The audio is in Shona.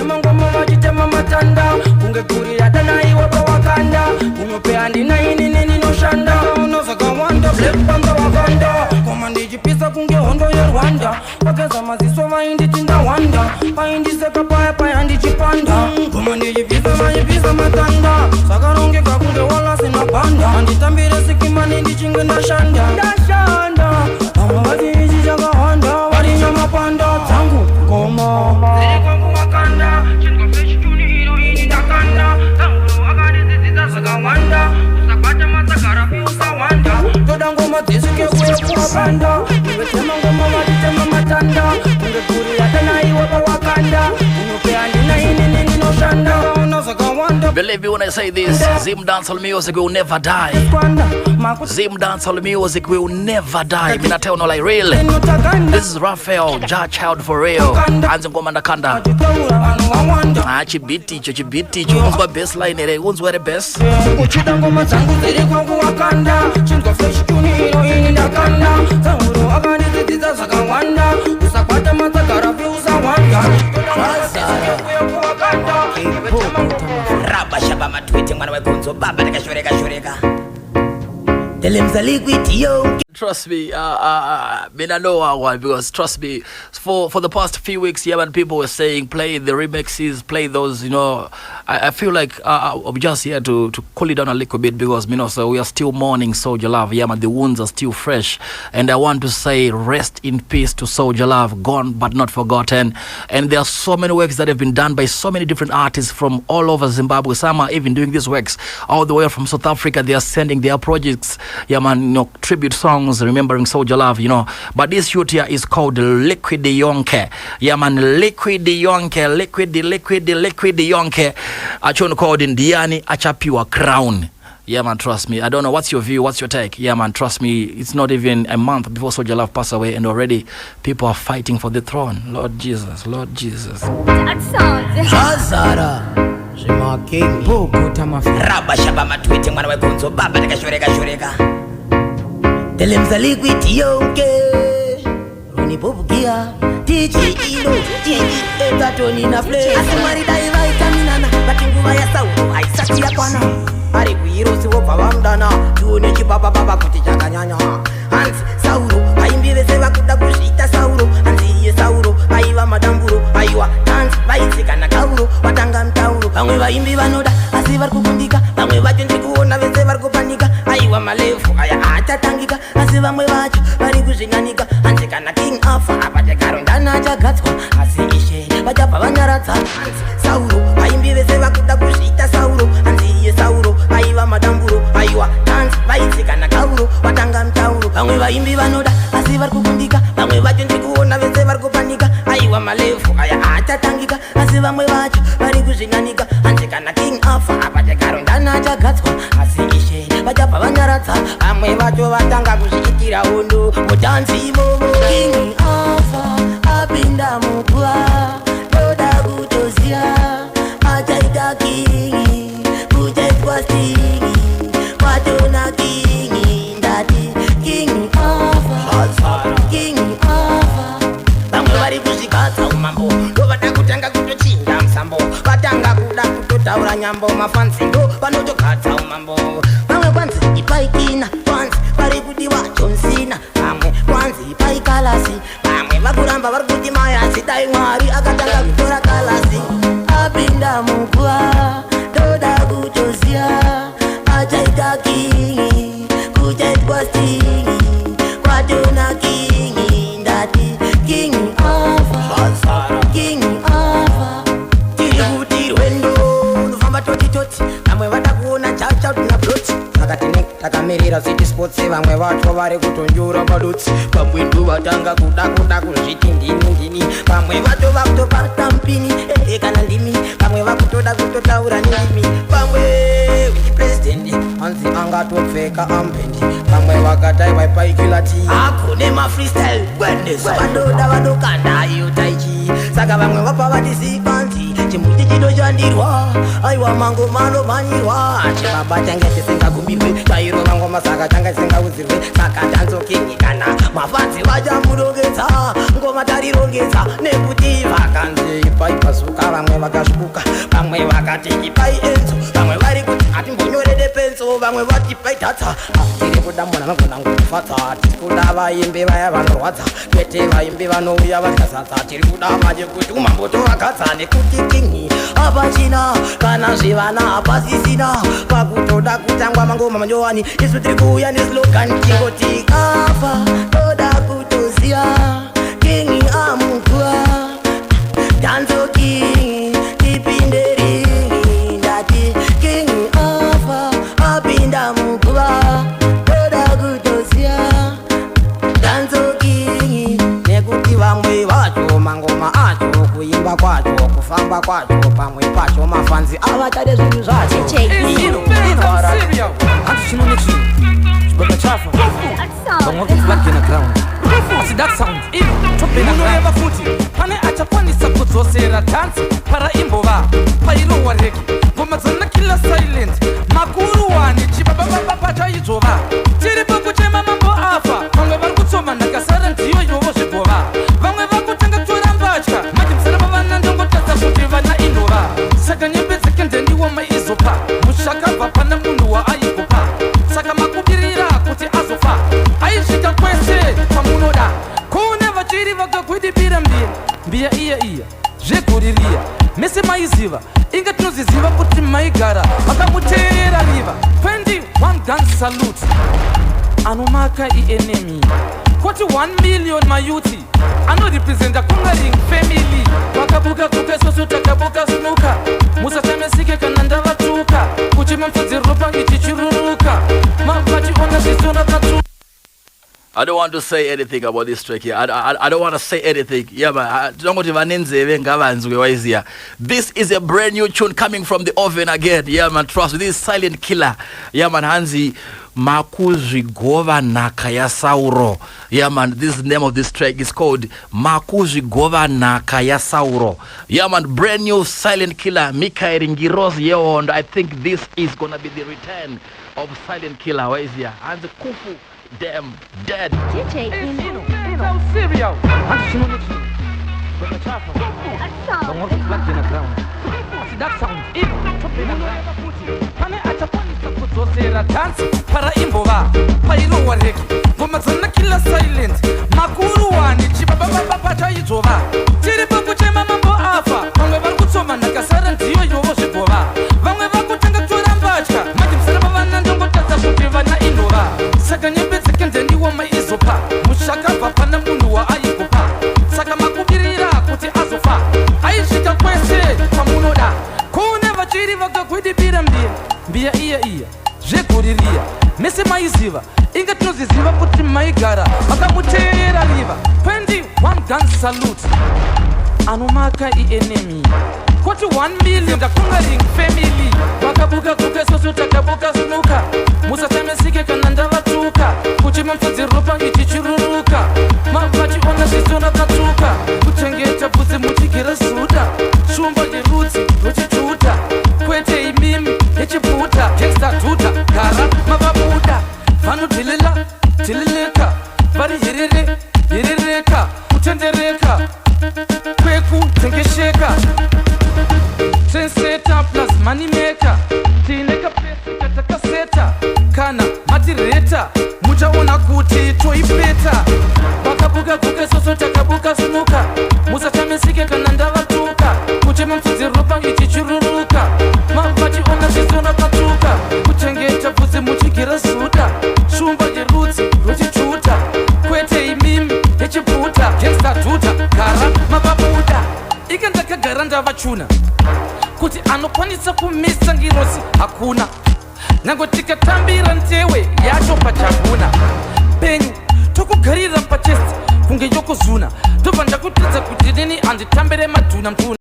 Vachitema ngoma vachitema matanda kungekurira dana iwe pawakanda unopea ndina ini ninoshanda unosaka wanda blepamba wakanda koma ndichipisa kunge hondo ye Rwanda wakeza maziso vainditinda wanda vaindiseka paya paya ndichipanda koma ndichipisa vachipisa matanda sakarongeka kunge wala sina banda anditambire sikimani ndichinge ndashanda vamwe vatiichi chakawanda varinya mapanda dzangu ngoma ziri kwangu wakanda chingombe chituniro ini ndakanda dzangu akadidzidzidza zakawanda usabata matsagara usawanda toda ngoma dzisuke kuwapanda ivetema ngoma vatitema matanda kungekurira dana iwe pawakanda unopea ndina ini ninoshanda Believe me when I say this, Zim dancehall music will never die. Zim dancehall music will never die. Me not tell no like real. This is Raphael, Jah Child for real. Anzi ngoma ndakanda. Chibiti unzwa bassline ere unzwa the best. Uchida ngoma zangu ziri kwangu wakanda chinzwa fresh tuniro ini ndakanda zauro akanidzidzidza zakawanda usakwata matsagara usawanda Raba shaba matwiti mwana wekunzo baba nikashoreka shoreka Telemza liquid yo. Trust me, I know why, because trust me, for the past few weeks, yeah, when people were saying play the remixes, play those, you know, I feel like I'm just here to cool it down a little bit, because, you know, so we are still mourning Soulja Love, yeah, man, the wounds are still fresh, and I want to say rest in peace to Soulja Love, gone but not forgotten. And there are so many works that have been done by so many different artists from all over Zimbabwe. Some are even doing these works all the way from South Africa. They are sending their projects, yeah, man, you know, tribute songs remembering Soulja Love, you know. But this shoot here is called Liquid Yonke. Yeah, man, Liquid Yonke, Liquid Yonke. Achon called Indiani Achapiwa Crown. Yeah, man, trust me. I don't know. What's your view? What's your take? Yeah, man, trust me. It's not even a month before Soulja Love passed away, and already people are fighting for the throne. Lord Jesus, Lord Jesus. That sounds Hazara. Shema King. Bogota mafia. Raba shaba matwiti mwana wekunzo baba nikashoreka shoreka. Telemza liquid yonke unipovukia DJ ino jiji etatoni na play asimari dai vitaminana batinguva ya sauru aisati ya kwana ari kuirosi wopa vamdana tuone chibaba baba kuti chakanyanya hansi sauru vaimbi vese vakuda kuzviita sauru hansi ye sauru vaiva madamburo aiwa dance vaitsikana kauro vatanga mtauro vamwe vaimbi vanoda asi vari kukundika vamwe vacho ndikuona vese vari kupanika aiwa malefu aya achatangika asi vamwe vacho vari kuzvinganika hanzi kana king afa apate karondana achagadzwa asi ishe vachabva vanyaradza hanzi sauro vaimbi vese vakuda kuzviita sauro hanzi ye sauro vaiva madamburo aiwa dance vaitsikana kauro vatanga mtauro vamwe vaimbi vanoda asi vari kukundika vamwe vacho ndikuona vese vari kupanika aiwa malefu aya achatangika asi vamwe vacho vari kuzvinganika hanzi kana king afa apate karondana achagadzwa asi ishe vachabva vanyaradza vamwe vacho vatanga kuzviitira hondo mutanzi vovo king afa apinda mupwa toda kutoziya achaita kingi kuchaitwa stingi watona kingi ndati king afa vamwe vari kuzvigadza umambo ndovada kutanga kutochinja musambo vatanga kuda kutotaura nyambo mafanzindo vanotogadza umambo vamwe kwanzi ipaikina kwanzi vari kudiwa Johnsina vamwe kwanzi paikalasi vamwe vakuramba vari kuti mayasi dai Mwari akatanga kutora kalasi apinda mupwa toda kutoziya achaita kingi kuchaitwa stingi kwatona kingi ndati kingi afa tiri kuti rwendo nofamba totitoti vamwe vada kuona chauchaudina ploti vakatine takamirira city sports vamwe vacho vari kutonjura padutsi pamwindu vatanga kuda kuzviti ndini vamwe vacho vakutobata mpini kana ndimi vamwe vakutoda kutotaura nendimi vamwe wichiprezidendi hanzi angatopfeka ambendi vamwe vakataiwa paikilati akune mafreestyle gwendesa vadoda vadokanda iyo taichi saka vamwe vapa vatisi kwanzi chimuti chichidoshandirwa aiwa mango manomhanyirwa chibaba change chisingagumirwe chairo mangoma saka changa chisingauzirwe saka tanzokinyikana mafanzi vachamurongedza ngoma tarirongedza nekuti vakanzi ipai pasuka vamwe vakasvuka vamwe vakati ipai enzo vamwe vari kuti hatimbonyorede penso vamwe vati pai dhatsa tiri kuda muna vangonangofadza tiri kuda vaimbi vaya vanorwadza kwete vaimbi vanouya vatyazadza tiri kuda manje kuti umambotovakadza nekuti kingi apachina kana zvivana hapasisina pakutoda kutangwa mangoma manjowani isu tiri kuuya neslogan tingoti apa toda kutoziya kingi amukua danzo kingi tipinde ringi ndati kingi apa apinda mukua toda kutoziya danzo kingi nekuti vamwe vacho mangoma acho kuimba kwacho kufamba kwacho pamwe pacho mafanzi avachade zvinhu zvacho handichinone chinhu chibaba chafa vamwe vakuvagena ground asi that sound munoreva futi pane achakwanisa kudzosera dhansi para imbova pairowa rege ngoma dzanakila silent makuru wani chibabababa chaizova tiri pakuchema mambo afa vamwe vari kutsoma nhakasara ndiyo yovo zvibhova vamwe vakutanga kutora mbatya manje msana vavana ndongotadza kuti vana indova saka nyembe dzeke ndeniwo maizopa mushakabva pana munhu waaikupa saka makubirira kuti azofa aisvika kwese kwamunoda kune vachiri vakakwidibira mbiya iya zveguririya mese maiziva inge tinoziziva kuti maigara vakamuteerera riva 21 gun salute anomaka ienemy kwati 1 million mayuti anorepresenta kungaring family vakabuka kukesoso takabuka snuka musatamesike kana ndavatuka kuchima mfudzi ropa ichichiruruka mavachiona zvisona katuka. I don't want to say anything about this track here. I don't want to say anything. Yeah, man. This is a brand new tune coming from the oven again. Yeah, man. Trust me. This is Silent Killer. Yeah, man. Hanzi Makuzhigova Nakaya Sauro. Yeah, man. This is the name of this track. It's called Makuzhigova Nakaya Sauro. Yeah, man. Brand new Silent Killer. Mikael Ngiros Yewondo. I think this is gonna be the return of Silent Killer. Where is he? And the Kufu. Damn dead. How serious? Handichinone chinhu chibaba chafa vamwe vakuvagena ground asi that sound munoreva futi pane achakwanisa kudzosera dhansi para imbova pairowa rege ngoma dzanakila silent makuru wani chibabababa chaizova tiri pakuchema mambo afa vamwe vari kutsoma nhakasara ndiyo yovo zvibhova vamwe vakutanga kutora mbatya manje msana vavana ndongotadza kuti vana indova saka nyembe dzeke ndeniwo maizopa mushakabva pana munhu waaikupa saka makubirira kuti azofa aisvika kwese kwamunoda kune vachiri vakakwidibira mbiya iya zveguririya mese maiziva inge tinoziziva kuti maigara vakamuteerera riva 21 gun salute anomaka ienemy kwati 1 million ndakungaring family vakabuka kukesoso takabuka snuka musatamesike kana ndavatuka kuchima mfudzi ropa ichichiruruka mavachiona zvisona katuka kuchengeta bvudzi muchigera suda shumba yerudzi rwechichuta kwete imimi yechipfuta gangsta tuta gara mavabuda vanodhilileka vari hirereka kutendereka kwekutengesheka trenseta plus manimeka tiineka pesika takaseta kana matireta muchaona kuti toipeta vakabuka kukesoso takabuka snuka musatamesike kana ndavatuka kuchema mfudzi ropa ichichiruruka mavachiona zvisona katuka kuchengeta bvudzi muchigera suda shumba yerudzi rwechichuta kwete imimi yechipfuta gangsta tuta gara mavabuda ika ndakagara ndavachuna kuti anokwanisa kumisa ngirozi hakuna nango tikatambira ntewe yacho pachakuna penyu tokugarira pachesti kunge yokuzuna ndobva ndakutidza kuti nini handitambire madhuna mtuna